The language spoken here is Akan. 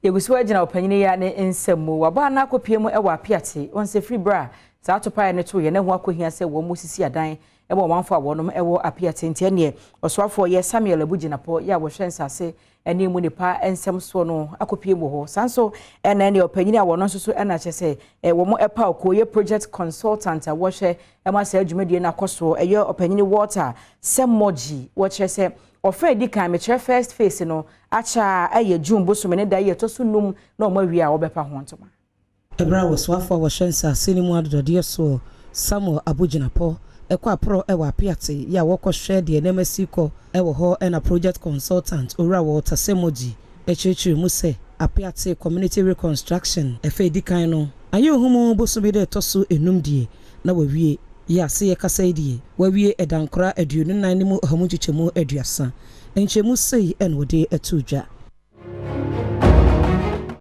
Yegusu agina opanyini ya ne nsemu waba na akopie mu ewa Appiatse onse free bra saa topa ne to ye ne ho akohia se wo mu sisi adan e bo manfo awonom ewo Appiatse ntie ne osoafo ye Samuel Abuginapo ya wo hwensase ene mu nipa ensem so no akopie mu ho sanso ene ne opanyini awono nso so ena kyese wo mo epa okoye project consultant a wo hwe e ma sa adwumadie na koso eye opanyini water semoji wo kyese ofa di kan me kire first face no acha aye June boso ne da ye to so num na o ma wi a wo bepa ho ntoma ebra wo swafo wo hwensa sinimu adodode so Samuel Abuginapo ekwa pro ewa Appiatse ya wo hwe de na masiko ewo ho na project consultant ora wo tasemoji echichi mu se Appiatse community reconstruction efa di kan no aye ohumu boso bi de to so enum die na wawie ya se ye kasa die wawie edankora aduonu nan mu hamuchichemu aduasa enchemu sei enwode etudwa